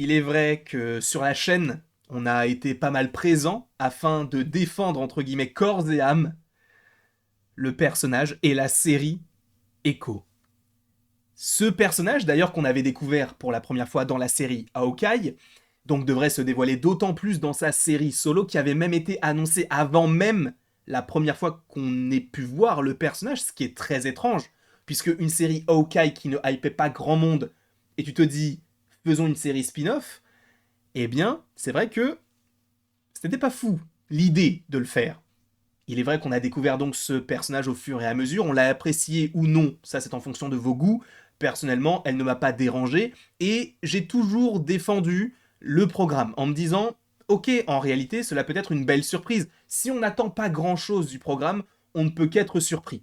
Il est vrai que sur la chaîne, on a été pas mal présent afin de défendre, entre guillemets, corps et âme, le personnage et la série Echo. Ce personnage, d'ailleurs, qu'on avait découvert pour la première fois dans la série Hawkeye, donc devrait se dévoiler d'autant plus dans sa série solo qui avait même été annoncée avant même la première fois qu'on ait pu voir le personnage, ce qui est très étrange, puisque une série Hawkeye qui ne hypait pas grand monde, et tu te dis, faisons une série spin-off, eh bien, c'est vrai que c'était pas fou, l'idée de le faire. Il est vrai qu'on a découvert donc ce personnage au fur et à mesure, on l'a apprécié ou non, ça c'est en fonction de vos goûts. Personnellement, elle ne m'a pas dérangé, et j'ai toujours défendu le programme en me disant, ok, en réalité, cela peut être une belle surprise. Si on n'attend pas grand-chose du programme, on ne peut qu'être surpris.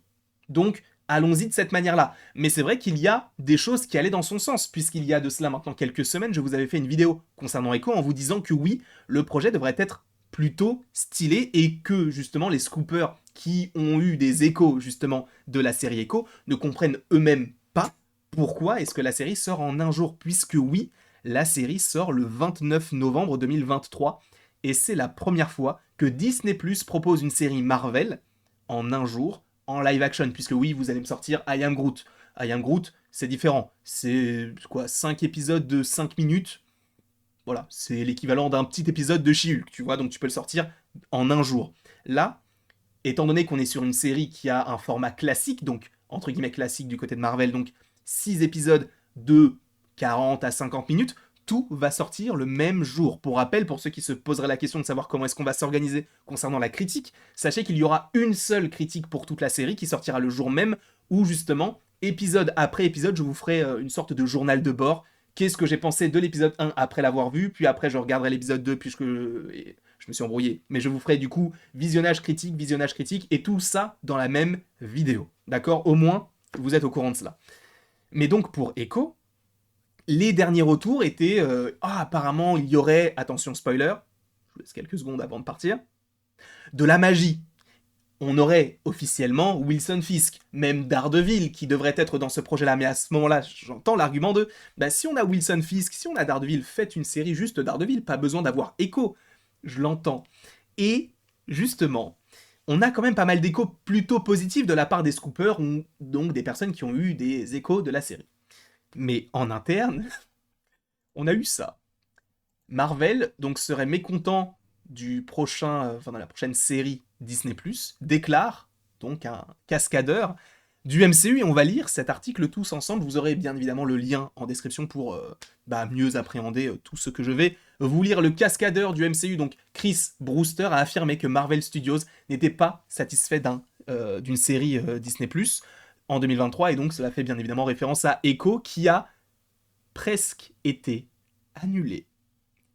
Donc, allons-y de cette manière-là. Mais c'est vrai qu'il y a des choses qui allaient dans son sens, puisqu'il y a de cela maintenant quelques semaines, je vous avais fait une vidéo concernant Echo en vous disant que oui, le projet devrait être plutôt stylé et que justement les scoopers qui ont eu des échos justement de la série Echo ne comprennent eux-mêmes pas pourquoi est-ce que la série sort en un jour, puisque oui, la série sort le 29 novembre 2023 et c'est la première fois que Disney Plus propose une série Marvel en un jour en live action, puisque oui, vous allez me sortir I Am Groot. I Am Groot, c'est différent. C'est quoi, 5 épisodes de 5 minutes. Voilà, c'est l'équivalent d'un petit épisode de She-Hulk, tu vois, donc tu peux le sortir en un jour. Là, étant donné qu'on est sur une série qui a un format classique, donc entre guillemets classique du côté de Marvel, donc 6 épisodes de 40 à 50 minutes, tout va sortir le même jour. Pour rappel, pour ceux qui se poseraient la question de savoir comment est-ce qu'on va s'organiser concernant la critique, sachez qu'il y aura une seule critique pour toute la série qui sortira le jour même, où justement, épisode après épisode, je vous ferai une sorte de journal de bord. Qu'est-ce que j'ai pensé de l'épisode 1 après l'avoir vu, puis après je regarderai l'épisode 2 puisque je me suis embrouillé. Mais je vous ferai du coup visionnage critique, et tout ça dans la même vidéo. D'accord? Au moins, vous êtes au courant de cela. Mais donc pour Echo, les derniers retours étaient apparemment il y aurait, attention spoiler, je vous laisse quelques secondes avant de partir, de la magie. On aurait officiellement Wilson Fisk, même Daredevil qui devrait être dans ce projet-là, mais à ce moment-là, j'entends l'argument de bah, si on a Wilson Fisk, si on a Daredevil, faites une série juste Daredevil, pas besoin d'avoir Echo. Je l'entends. Et justement, on a quand même pas mal d'échos plutôt positifs de la part des scoopers, ou donc des personnes qui ont eu des échos de la série. Mais en interne, on a eu ça. Marvel donc serait mécontent du prochain, enfin de la prochaine série Disney+, déclare donc un cascadeur du MCU, et on va lire cet article tous ensemble. Vous aurez bien évidemment le lien en description pour mieux appréhender tout ce que je vais vous lire. Le cascadeur du MCU, donc Chris Brewster, a affirmé que Marvel Studios n'était pas satisfait d'une série Disney+, en 2023, et donc cela fait bien évidemment référence à Echo, qui a presque été annulé.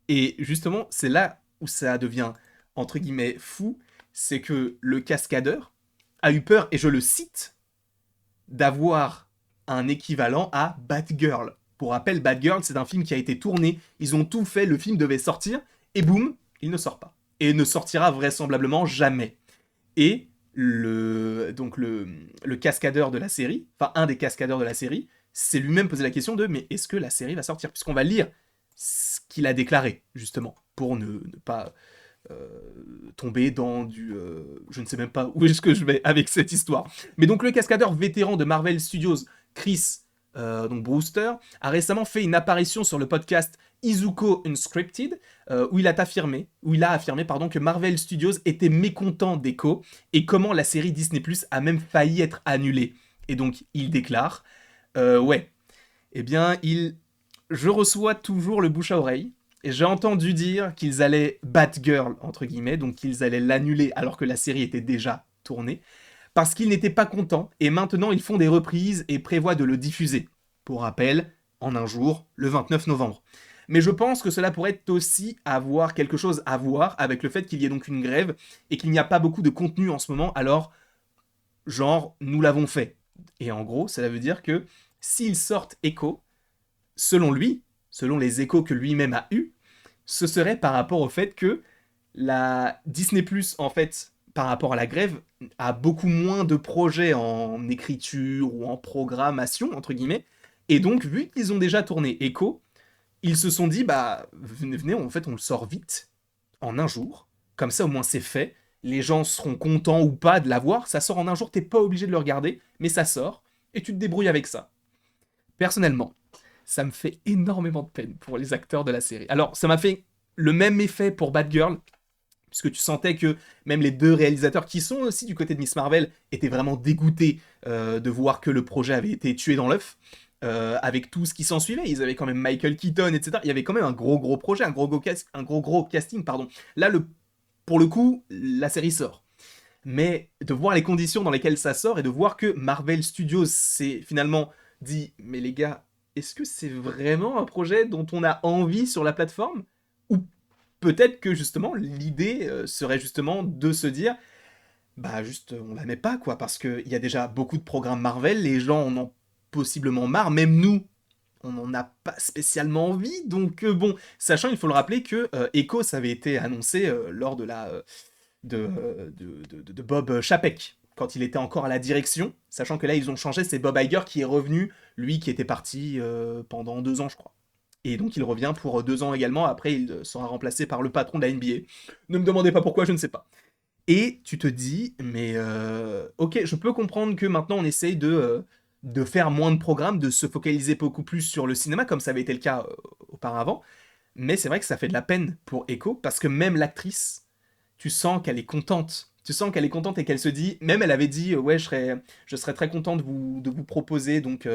Et justement, c'est là où ça devient, entre guillemets, fou, c'est que le cascadeur a eu peur, et je le cite, d'avoir un équivalent à Batgirl. Pour rappel, Batgirl, c'est un film qui a été tourné, ils ont tout fait, le film devait sortir, et boum, il ne sort pas. Et ne sortira vraisemblablement jamais. Et le cascadeur de la série, enfin un des cascadeurs de la série, s'est lui-même posé la question de mais est-ce que la série va sortir? Puisqu'on va lire ce qu'il a déclaré, justement, pour ne pas tomber dans du... je ne sais même pas où est-ce que je vais avec cette histoire. Mais donc le cascadeur vétéran de Marvel Studios, Chris donc Brewster, a récemment fait une apparition sur le podcast Izuko Unscripted, où il a affirmé, que Marvel Studios était mécontent d'Echo et comment la série Disney Plus a même failli être annulée. Et donc il déclare, ouais, eh bien je reçois toujours le bouche à oreille. Et j'ai entendu dire qu'ils allaient Batgirl, entre guillemets, donc qu'ils allaient l'annuler alors que la série était déjà tournée, parce qu'ils n'étaient pas contents, et maintenant ils font des reprises et prévoient de le diffuser. Pour rappel, en un jour, le 29 novembre. Mais je pense que cela pourrait aussi avoir quelque chose à voir avec le fait qu'il y ait donc une grève et qu'il n'y a pas beaucoup de contenu en ce moment, alors, genre, nous l'avons fait. Et en gros, cela veut dire que s'ils sortent Echo, selon lui, selon les échos que lui-même a eus, ce serait par rapport au fait que la Disney+, en fait, par rapport à la grève, a beaucoup moins de projets en écriture ou en programmation, entre guillemets, et donc, vu qu'ils ont déjà tourné Echo, Ils se sont dit, bah, venez, en fait, on le sort vite, en un jour. Comme ça, au moins, c'est fait. Les gens seront contents ou pas de l'avoir. Ça sort en un jour, t'es pas obligé de le regarder, mais ça sort, et tu te débrouilles avec ça. Personnellement, ça me fait énormément de peine pour les acteurs de la série. Alors, ça m'a fait le même effet pour Batgirl, puisque tu sentais que même les deux réalisateurs qui sont aussi du côté de Miss Marvel étaient vraiment dégoûtés de voir que le projet avait été tué dans l'œuf. Avec tout ce qui s'en suivait, ils avaient quand même Michael Keaton, etc. Il y avait quand même un gros projet, un gros casting, pardon. Là, pour le coup, la série sort. Mais de voir les conditions dans lesquelles ça sort et de voir que Marvel Studios s'est finalement dit, mais les gars, est-ce que c'est vraiment un projet dont on a envie sur la plateforme? Ou peut-être que justement l'idée serait justement de se dire, bah juste on la met pas quoi, parce qu'il y a déjà beaucoup de programmes Marvel, les gens en ont possiblement marre, même nous, on n'en a pas spécialement envie, donc bon, sachant, il faut le rappeler que Echo, ça avait été annoncé lors de Bob Chapek, quand il était encore à la direction, sachant que là ils ont changé, c'est Bob Iger qui est revenu, lui qui était parti pendant 2 ans je crois. Et donc il revient pour 2 ans également, après il sera remplacé par le patron de la NBA. Ne me demandez pas pourquoi, je ne sais pas. Et tu te dis, mais ok, je peux comprendre que maintenant on essaye de faire moins de programmes, de se focaliser beaucoup plus sur le cinéma, comme ça avait été le cas auparavant, mais c'est vrai que ça fait de la peine pour Echo, parce que même l'actrice, tu sens qu'elle est contente. Tu sens qu'elle est contente et qu'elle se dit, même elle avait dit, ouais, je serais très content de vous proposer donc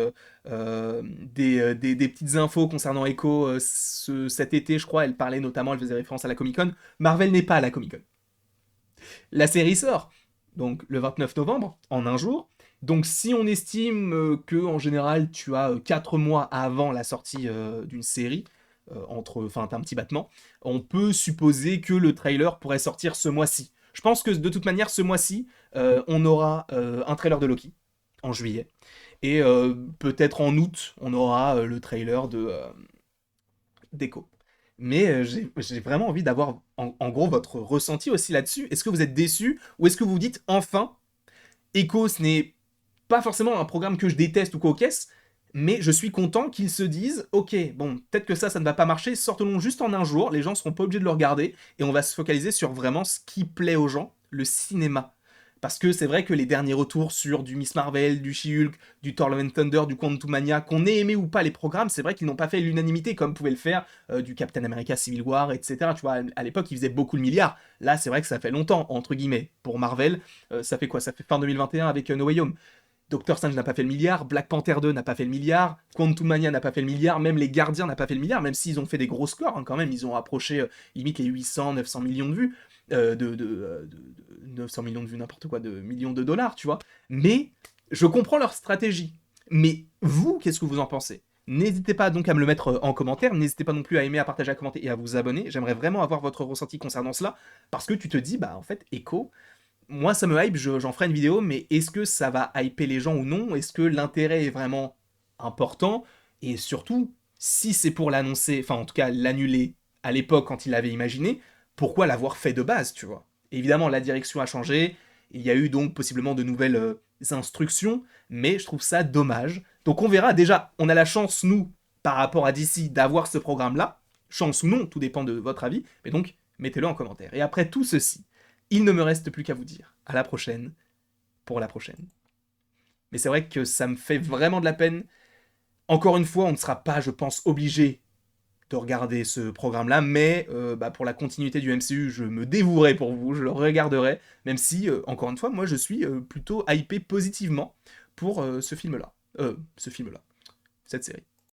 des petites infos concernant Echo cet été, je crois. Elle parlait notamment, elle faisait référence à la Comic Con. Marvel n'est pas à la Comic Con. La série sort donc le 29 novembre, en un jour. Donc si on estime que en général tu as 4 mois avant la sortie d'une série, enfin t'as un petit battement, on peut supposer que le trailer pourrait sortir ce mois-ci. Je pense que de toute manière ce mois-ci, on aura un trailer de Loki en juillet. Et peut-être en août, on aura le trailer d'Echo. Mais j'ai vraiment envie d'avoir en gros votre ressenti aussi là-dessus. Est-ce que vous êtes déçu ou est-ce que vous vous dites enfin, Echo, ce n'est pas forcément un programme que je déteste ou quoi qu'est-ce, mais je suis content qu'ils se disent, ok, bon, peut-être que ça ne va pas marcher, sortons-le juste en un jour, les gens seront pas obligés de le regarder, et on va se focaliser sur vraiment ce qui plaît aux gens, le cinéma. Parce que c'est vrai que les derniers retours sur du Miss Marvel, du She-Hulk, du Thor Love and Thunder, du Quantumania, qu'on ait aimé ou pas les programmes, c'est vrai qu'ils n'ont pas fait l'unanimité comme pouvait le faire du Captain America Civil War, etc. Tu vois, à l'époque, ils faisaient beaucoup le milliard. Là, c'est vrai que ça fait longtemps, entre guillemets. Pour Marvel, ça fait quoi? Ça fait fin 2021 avec No Way Home. Doctor Strange n'a pas fait le milliard, Black Panther 2 n'a pas fait le milliard, Quantumania n'a pas fait le milliard, même les Gardiens n'a pas fait le milliard, même s'ils ont fait des gros scores, hein, quand même, ils ont approché limite les 800, 900 millions de vues, 900 millions de vues, n'importe quoi, de millions de dollars, tu vois. Mais je comprends leur stratégie. Mais vous, qu'est-ce que vous en pensez? N'hésitez pas donc à me le mettre en commentaire, n'hésitez pas non plus à aimer, à partager, à commenter et à vous abonner. J'aimerais vraiment avoir votre ressenti concernant cela, parce que tu te dis, bah en fait, Echo, moi ça me hype, j'en ferai une vidéo, mais est-ce que ça va hyper les gens ou non? Est-ce que l'intérêt est vraiment important? Et surtout, si c'est pour l'annoncer, enfin en tout cas l'annuler à l'époque quand il l'avait imaginé, pourquoi l'avoir fait de base, tu vois? Évidemment, la direction a changé, il y a eu donc possiblement de nouvelles instructions, mais je trouve ça dommage. Donc on verra, déjà, on a la chance, nous, par rapport à DC, d'avoir ce programme-là, chance ou non, tout dépend de votre avis, mais donc mettez-le en commentaire. Et après tout ceci, il ne me reste plus qu'à vous dire à la prochaine pour la prochaine. Mais c'est vrai que ça me fait vraiment de la peine. Encore une fois, on ne sera pas, je pense, obligé de regarder ce programme-là, mais pour la continuité du MCU, je me dévouerai pour vous, je le regarderai, même si, encore une fois, moi je suis plutôt hypé positivement pour ce film-là. Cette série.